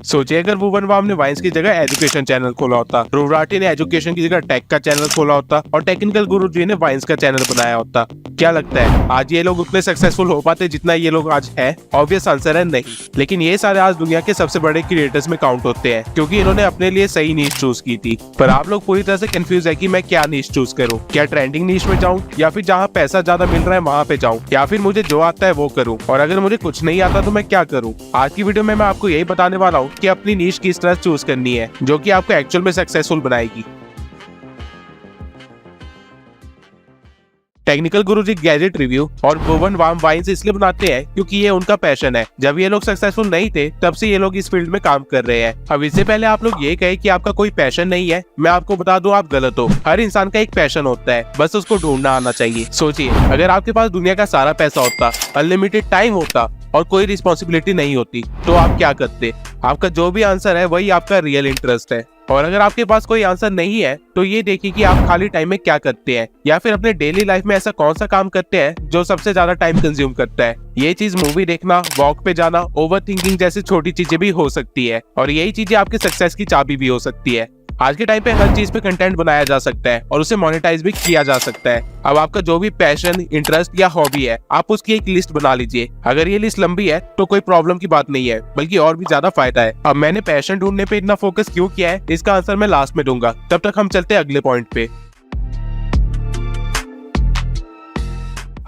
सोचिए अगर भुवन बाम ने वाइन्स की जगह एजुकेशन चैनल खोला होता, ध्रुव राठी ने एजुकेशन की जगह टेक का चैनल खोला होता और टेक्निकल गुरुजी ने वाइन्स का चैनल बनाया होता, क्या लगता है आज ये लोग उतने सक्सेसफुल हो पाते जितना ये लोग आज है? ऑब्वियस आंसर है नहीं। लेकिन ये सारे आज दुनिया के सबसे बड़े क्रिएटर्स में काउंट होते हैं क्योंकि इन्होंने अपने लिए सही नीश चूज की थी। पर आप लोग पूरी तरह से कंफ्यूज है कि मैं क्या नीश चूज करूं, क्या ट्रेंडिंग नीश में जाऊं या फिर जहां पैसा ज्यादा मिल रहा है वहां पे जाऊं, या फिर मुझे जो आता है वो करूं, और अगर मुझे कुछ नहीं आता तो मैं क्या करूं? आज की वीडियो में मैं आपको यही बताने वाला हूं कि अपनी नीश किस तरह चूज करनी है जो कि आपको एक्चुअल में सक्सेसफुल बनाएगी। टेक्निकल गुरुजी गैजेट रिव्यू और भुवन बाम वाइन्स इसलिए बनाते हैं क्योंकि ये उनका पैशन है। जब ये लोग सक्सेसफुल नहीं थे तब से ये लोग इस फील्ड में काम कर रहे हैं। अब इससे पहले आप लोग ये कहे कि आपका कोई पैशन नहीं है, मैं आपको बता दूं आप गलत हो। हर इंसान का एक पैशन होता है, बस उसको ढूंढना आना चाहिए। सोचिए अगर आपके पास दुनिया का सारा पैसा होता, अनलिमिटेड टाइम होता और कोई रिस्पॉन्सिबिलिटी नहीं होती तो आप क्या करते? आपका जो भी आंसर है वही आपका रियल इंटरेस्ट है। और अगर आपके पास कोई आंसर नहीं है तो ये देखिए कि आप खाली टाइम में क्या करते हैं, या फिर अपने डेली लाइफ में ऐसा कौन सा काम करते हैं जो सबसे ज्यादा टाइम कंज्यूम करता है। ये चीज मूवी देखना, वॉक पे जाना, ओवर थिंकिंग जैसी छोटी चीजें भी हो सकती है, और यही चीजें आपके सक्सेस की चाबी भी हो सकती है। आज के टाइम पे हर चीज पे कंटेंट बनाया जा सकता है और उसे मोनेटाइज भी किया जा सकता है। अब आपका जो भी पैशन, इंटरेस्ट या हॉबी है, आप उसकी एक लिस्ट बना लीजिए। अगर ये लिस्ट लंबी है तो कोई प्रॉब्लम की बात नहीं है, बल्कि और भी ज्यादा फायदा है। अब मैंने पैशन ढूंढने पे इतना फोकस क्यों किया है, इसका आंसर मैं लास्ट में दूंगा। तब तक हम चलते हैं अगले पॉइंट पे।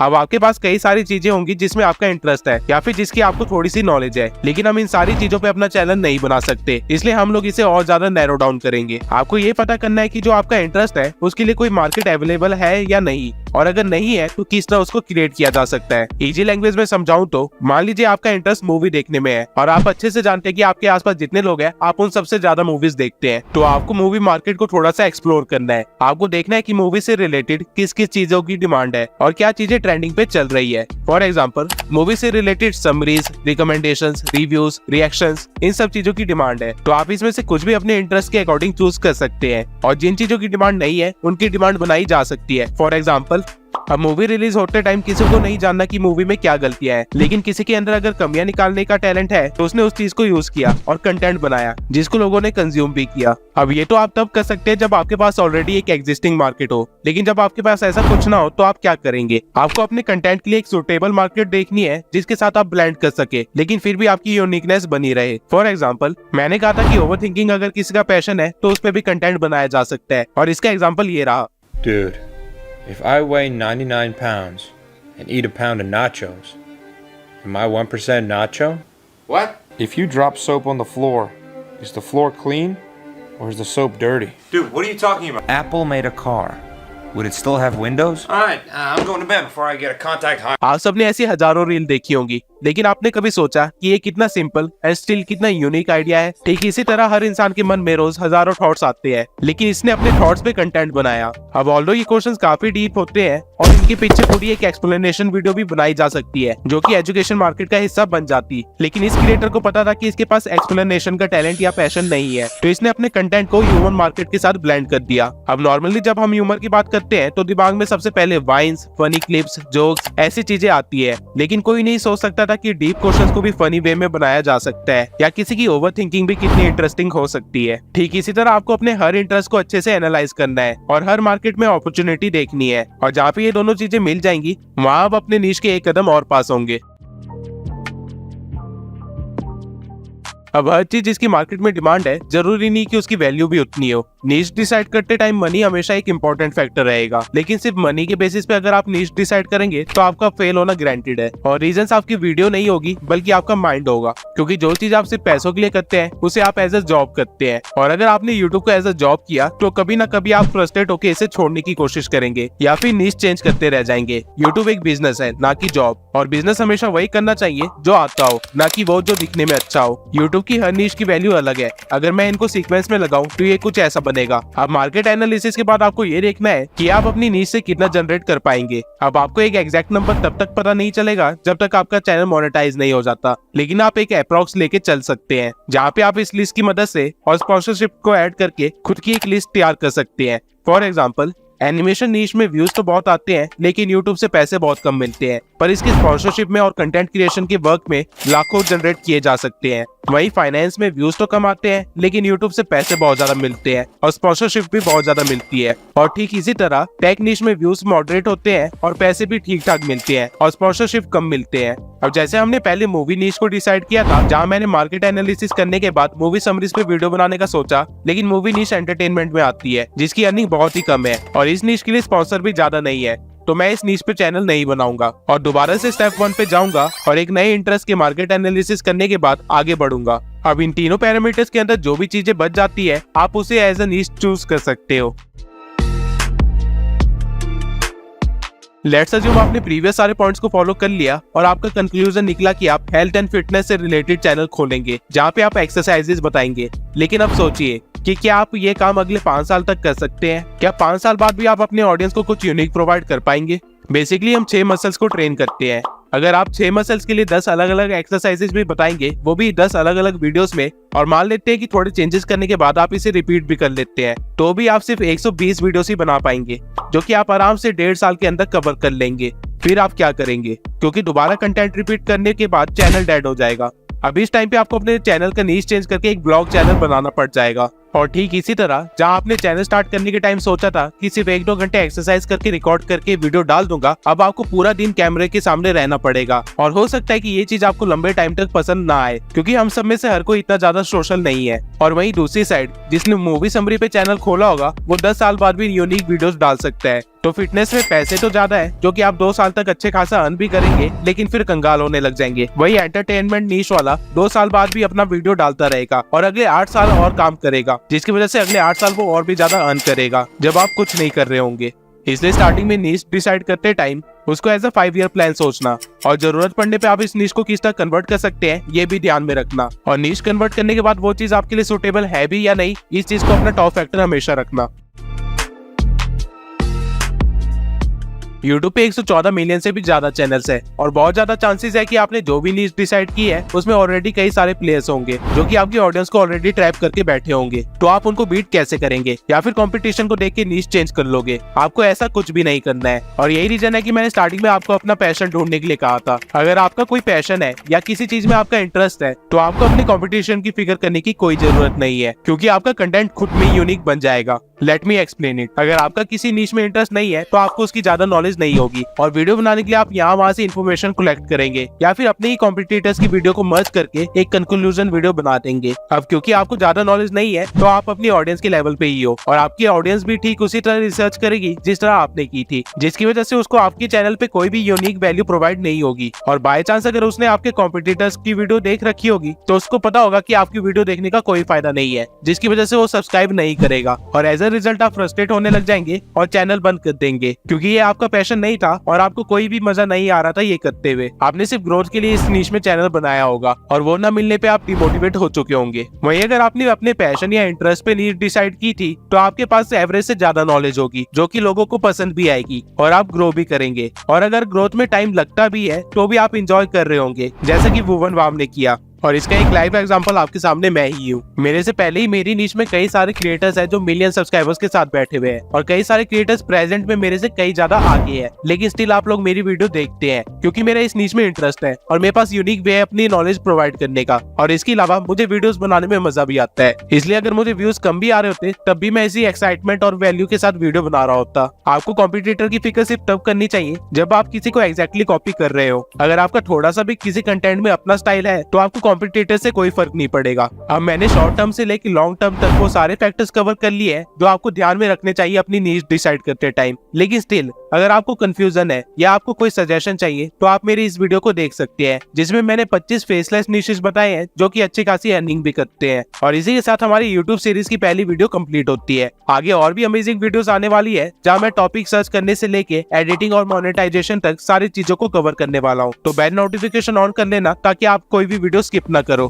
अब आपके पास कई सारी चीजें होंगी जिसमें आपका इंटरेस्ट है या फिर जिसकी आपको थोड़ी सी नॉलेज है, लेकिन हम इन सारी चीजों पे अपना चैनल नहीं बना सकते, इसलिए हम लोग इसे और ज्यादा नैरो डाउन करेंगे। आपको ये पता करना है कि जो आपका इंटरेस्ट है उसके लिए कोई मार्केट अवेलेबल है या नहीं, और अगर नहीं है तो किस तरह उसको क्रिएट किया जा सकता है। इजी लैंग्वेज में समझाऊं तो मान लीजिए आपका इंटरेस्ट मूवी देखने में है और आप अच्छे से जानते हैं कि आपके आसपास जितने लोग हैं आप उन सबसे ज्यादा मूवीज देखते हैं, तो आपको मूवी मार्केट को थोड़ा सा एक्सप्लोर करना है। आपको देखना है कि मूवी से रिलेटेड किस किस चीजों की डिमांड है और क्या चीजें ट्रेंडिंग पे चल रही है। फॉर एग्जाम्पल मूवी से related summaries, recommendations, reviews, reactions, इन सब चीजों की डिमांड है, तो आप इसमें से कुछ भी अपने इंटरेस्ट के अकॉर्डिंग चूज कर सकते हैं, और जिन चीजों की डिमांड नहीं है उनकी डिमांड बनाई जा सकती है। फॉर एग्जाम्पल अब मूवी रिलीज होते टाइम किसी को नहीं जानना कि मूवी में क्या गलतियां हैं, लेकिन किसी के अंदर अगर कमियां निकालने का टैलेंट है तो उसने उस चीज को यूज किया और कंटेंट बनाया जिसको लोगों ने कंज्यूम भी किया। अब ये तो आप तब कर सकते हैं जब आपके पास ऑलरेडी एक एग्जिस्टिंग मार्केट हो, लेकिन जब आपके पास ऐसा कुछ ना हो तो आप क्या करेंगे? आपको अपने कंटेंट के लिए एक सुटेबल मार्केट देखनी है जिसके साथ आप ब्लेंड कर सके लेकिन फिर भी आपकी यूनिकनेस बनी रहे। फॉर एग्जाम्पल मैंने कहा था कि ओवर थिंकिंग अगर किसी का पैशन है तो उस पर भी कंटेंट बनाया जा सकता है, और इसका एग्जाम्पल ये रहा। Dude, if I weigh 99 pounds and eat a pound of nachos, am I 1% nacho? What? If you drop soap on the floor, is the floor clean or is the soap dirty? Dude, what are you talking about? Apple made a car. Would it still have windows? Alright, I'm going to bed before I get a contact high. आप सबने ऐसी हजारों reel देखी होंगी, लेकिन आपने कभी सोचा कि ये कितना सिंपल एंड स्टिल कितना यूनिक आइडिया है? ठीक इसी तरह हर इंसान के मन में रोज हजारों थॉट्स आते हैं, लेकिन इसने अपने थॉट्स पे कंटेंट बनाया। अब ऑल्दो ये क्वेश्चंस काफी डीप होते हैं और इनके पीछे पूरी एक एक्सप्लेनेशन वीडियो भी बनाई जा सकती है जो कि एजुकेशन मार्केट का हिस्सा बन जाती, लेकिन इस क्रिएटर को पता था कि इसके पास एक्सप्लेनेशन का टैलेंट या पैशन नहीं है, तो इसने अपने कंटेंट को ह्यूमन मार्केट के साथ ब्लेंड कर दिया। अब नॉर्मली जब हम ह्यूमर की बात करते हैं तो दिमाग में सबसे पहले वाइन्स, फनी क्लिप्स, जोक्स, ऐसी चीजें आती है, लेकिन कोई नहीं सोच सकता था कि डीप क्वेश्चंस को भी फनी वे में बनाया जा सकता है, या किसी की ओवर थिंकिंग भी कितनी इंटरेस्टिंग हो सकती है। ठीक इसी तरह आपको अपने हर इंटरेस्ट को अच्छे से एनालाइज करना है और हर मार्केट में अपॉर्चुनिटी देखनी है, और जहाँ पे ये दोनों चीजें मिल जाएंगी वहाँ आप अपने नीश के एक कदम और पास होंगे। अब हर चीज जिसकी मार्केट में डिमांड है जरूरी नहीं कि उसकी वैल्यू भी उतनी हो। नीश डिसाइड करते टाइम मनी हमेशा एक इंपॉर्टेंट फैक्टर रहेगा, लेकिन सिर्फ मनी के बेसिस पे अगर आप नीश डिसाइड करेंगे तो आपका फेल होना गारंटेड है। और रीजंस आपकी वीडियो नहीं होगी बल्कि आपका माइंड होगा, क्योंकि जो चीज आप सिर्फ पैसों के लिए करते हैं उसे आप एज ए जॉब करते हैं, और अगर आपने यूट्यूब को एज ए जॉब किया तो कभी ना कभी आप फ्रस्ट्रेट होकर इसे छोड़ने की कोशिश करेंगे या फिर नीश चेंज करते रह जाएंगे। यूट्यूब एक बिजनेस है ना कि जॉब, और बिजनेस हमेशा वही करना चाहिए जो आता हो, ना कि वो जो दिखने में अच्छा हो। यूट्यूब की हर नीश की वैल्यू अलग है, अगर मैं इनको सीक्वेंस में लगाऊं तो ये कुछ ऐसा बनेगा। अब मार्केट एनालिसिस के बाद आपको ये देखना है कि आप अपनी नीश से कितना जनरेट कर पाएंगे। अब आपको एक एग्जैक्ट नंबर तब तक पता नहीं चलेगा जब तक आपका चैनल मोनेटाइज नहीं हो जाता, लेकिन आप एक अप्रॉक्स लेके चल सकते हैं जहाँ पे आप इस लिस्ट की मदद से और स्पॉन्सरशिप को ऐड करके खुद की एक लिस्ट तैयार कर सकते हैं। फॉर एग्जाम्पल एनिमेशन नीश में व्यूज तो बहुत आते हैं, लेकिन यूट्यूब से पैसे बहुत कम मिलते हैं, पर इसकी स्पॉन्सरशिप में और कंटेंट क्रिएशन के वर्क में लाखों जनरेट किए जा सकते हैं। वहीं फाइनेंस में व्यूज तो कम आते हैं, लेकिन यूट्यूब से पैसे बहुत ज्यादा मिलते हैं और स्पॉन्सरशिप भी बहुत ज्यादा मिलती है। और ठीक इसी तरह टेक नीश में व्यूज मॉडरेट होते हैं और पैसे भी ठीक ठाक मिलते हैं और स्पॉन्सरशिप कम मिलते हैं। अब जैसे हमने पहले मूवी नीश को डिसाइड किया था, जहां मैंने मार्केट एनालिसिस करने के बाद मूवी समरीज पे वीडियो बनाने का सोचा, लेकिन मूवी नीश एंटरटेनमेंट में आती है जिसकी अर्निंग बहुत ही कम है और इस नीश के लिए स्पॉन्सर भी ज्यादा नहीं है, तो मैं इस नीश पे चैनल नहीं बनाऊंगा और दोबारा से स्टेप 1 पे जाऊंगा और एक नए इंटरेस्ट के मार्केट एनालिसिस करने के बाद आगे बढ़ूंगा। अब इन तीनों पैरामीटर्स के अंदर जो भी चीजें बच जाती है, आप उसे एज अ नीश चूज कर सकते हो। लेट्स अज्यूम आपने प्रीवियस सारे पॉइंट्स को फॉलो कर लिया और आपका कंक्लूजन निकला कि आप हेल्थ एंड फिटनेस से रिलेटेड चैनल खोलेंगे जहाँ पे आप एक्सरसाइजेस बताएंगे। लेकिन अब सोचिए कि क्या आप ये काम अगले 5 साल तक कर सकते हैं? क्या 5 साल बाद भी आप अपने ऑडियंस को कुछ यूनिक प्रोवाइड कर पाएंगे? बेसिकली हम 6 मसल्स को ट्रेन करते हैं। अगर आप 6 मसल्स के लिए 10 अलग अलग एक्सरसाइजेस भी बताएंगे, वो भी 10 अलग अलग वीडियोस में, और मान लेते हैं कि थोड़े चेंजेस करने के बाद आप इसे रिपीट भी कर लेते हैं, तो भी आप सिर्फ 120 वीडियोस ही बना पाएंगे, जो कि आप आराम से 1.5 साल के अंदर कवर कर लेंगे। फिर आप क्या करेंगे? क्योंकि दोबारा कंटेंट रिपीट करने के बाद चैनल डेड हो जाएगा। अब इस टाइम पे आपको अपने चैनल का नीश चेंज करके एक ब्लॉग चैनल बनाना पड़ जाएगा। और ठीक इसी तरह जहां आपने चैनल स्टार्ट करने के टाइम सोचा था कि सिर्फ 1-2 घंटे एक्सरसाइज करके रिकॉर्ड करके वीडियो डाल दूंगा, अब आपको पूरा दिन कैमरे के सामने रहना पड़ेगा। और हो सकता है कि ये चीज आपको लंबे टाइम तक पसंद ना आए, क्योंकि हम सब में से हर कोई इतना ज्यादा सोशल नहीं है। और वहीं दूसरी साइड, जिसने मूवी समरी पे चैनल खोला होगा, वो 10 साल बाद भी यूनिक वीडियोस डाल सकता है। तो फिटनेस में पैसे तो ज्यादा है, जो कि आप 2 साल तक अच्छे खासा अर्न भी करेंगे, लेकिन फिर कंगाल होने लग जाएंगे। वही एंटरटेनमेंट नीश वाला 2 साल बाद भी अपना वीडियो डालता रहेगा और अगले 8 साल और काम करेगा, जिसकी वजह से अगले 8 साल वो और भी ज्यादा अर्न करेगा, जब आप कुछ नहीं कर रहे होंगे। इसलिए स्टार्टिंग में नीश डिसाइड करते टाइम उसको एज अ 5 ईयर प्लान सोचना, और जरूरत पड़ने पे आप इस नीश को किस तरह कन्वर्ट कर सकते हैं, ये भी ध्यान में रखना। और नीश कन्वर्ट करने के बाद वो चीज आपके लिए सुटेबल है भी या नहीं, इस चीज को अपना टॉप फैक्टर हमेशा रखना। YouTube पे 114 मिलियन से भी ज्यादा चैनल्स है और बहुत ज्यादा चांसेस है कि आपने जो भी नीश डिसाइड की है उसमें ऑलरेडी कई सारे प्लेयर्स होंगे जो कि आपकी ऑडियंस को ऑलरेडी ट्रैप करके बैठे होंगे। तो आप उनको बीट कैसे करेंगे? या फिर कंपटीशन को देख के नीश चेंज कर लोगे? आपको ऐसा कुछ भी नहीं करना है। और यही रीजन है कि मैंने स्टार्टिंग में आपको अपना पैशन ढूंढने के लिए कहा था। अगर आपका कोई पैशन है या किसी चीज में आपका इंटरेस्ट है, तो आपको अपनी कॉम्पिटिशन की फिक्र करने की कोई जरूरत नहीं है, क्योंकि आपका कंटेंट खुद में यूनिक बन जाएगा। Let me explain it. अगर आपका किसी नीश में इंटरेस्ट नहीं है, तो आपको उसकी ज्यादा नॉलेज नहीं होगी और वीडियो बनाने के लिए आप यहाँ वहाँ से इन्फॉर्मेशन कलेक्ट करेंगे या फिर अपने ही कॉम्पिटिटर्स की वीडियो को मर्ज करके एक कंक्लूजन वीडियो बना देंगे। अब क्योंकि आपको ज्यादा नॉलेज नहीं है, तो आप अपनी ऑडियंस के लेवल पे ही हो और आपकी ऑडियंस भी ठीक उसी तरह रिसर्च करेगी जिस तरह आपने की थी, जिसकी वजह से उसको आपके चैनल पे कोई भी यूनिक वैल्यू प्रोवाइड नहीं होगी। और बाय चांस अगर उसने आपके कॉम्पिटिटर्स की वीडियो देख रखी होगी, तो उसको पता होगा कि आपकी वीडियो देखने का कोई फायदा नहीं है, जिसकी वजह से वो सब्सक्राइब नहीं करेगा और एज अ रिजल्ट आप फ्रस्ट्रेट होने लग जाएंगे और चैनल बंद कर देंगे, क्योंकि ये आपका पैशन नहीं था और आपको कोई भी मजा नहीं आ रहा था ये करते हुए। आपने सिर्फ ग्रोथ के लिए इस नीश में चैनल बनाया होगा और वो ना मिलने पे आप डिमोटिवेट हो चुके होंगे। वहीं अगर आपने अपने पैशन या इंटरेस्ट पे नीश डिसाइड की थी, तो आपके पास एवरेज से ज्यादा नॉलेज होगी, जो कि लोगों को पसंद भी आएगी और आप ग्रो भी करेंगे। और अगर ग्रोथ में टाइम लगता भी है, तो भी आप इंजॉय कर रहे होंगे, जैसा कि भुवन वाम ने किया। और इसका एक लाइव एग्जांपल आपके सामने मैं ही हूँ। मेरे से पहले ही मेरी नीश में कई सारे क्रिएटर्स हैं जो मिलियन सब्सक्राइबर्स के साथ बैठे हुए हैं और कई सारे क्रिएटर्स प्रेजेंट में मेरे से कई ज्यादा आगे हैं, लेकिन स्टिल आप लोग मेरी वीडियो देखते हैं क्योंकि मेरा इस नीश में इंटरेस्ट है और मेरे पास यूनिक वे है अपनी नॉलेज प्रोवाइड करने का। और इसके अलावा मुझे वीडियोस बनाने में मजा भी आता है, इसलिए अगर मुझे व्यूज कम भी आ रहे होते, तब भी मैं इसी एक्साइटमेंट और वैल्यू के साथ वीडियो बना रहा होता। आपको कॉम्पिटिटर की फिक्र सिर्फ तब करनी चाहिए जब आप किसी को एग्जैक्टली कॉपी कर रहे हो। अगर आपका थोड़ा सा भी किसी कंटेंट में अपना स्टाइल है, तो आपको कॉम्पिटिटर से कोई फर्क नहीं पड़ेगा। अब मैंने शॉर्ट टर्म से लेकर लॉन्ग टर्म तक वो सारे फैक्टर्स कवर कर लिए हैं जो आपको ध्यान में रखने चाहिए अपनी नीश डिसाइड करते टाइम। लेकिन स्टिल अगर आपको कंफ्यूजन है या आपको कोई सजेशन चाहिए, तो आप मेरी इस वीडियो को देख सकते हैं, जिसमें मैंने 25 फेसलेस निशेस बताए हैं जो कि अच्छी खासी अर्निंग भी करते हैं। और इसी के साथ हमारी YouTube सीरीज की पहली वीडियो कंप्लीट होती है। आगे और भी अमेजिंग वीडियोस आने वाली है, जहां मैं टॉपिक सर्च करने से लेके एडिटिंग और मोनेटाइजेशन तक सारी चीजों को कवर करने वाला हूं। तो बेल नोटिफिकेशन ऑन कर लेना ताकि आप कोई भी वीडियो स्किप ना करो।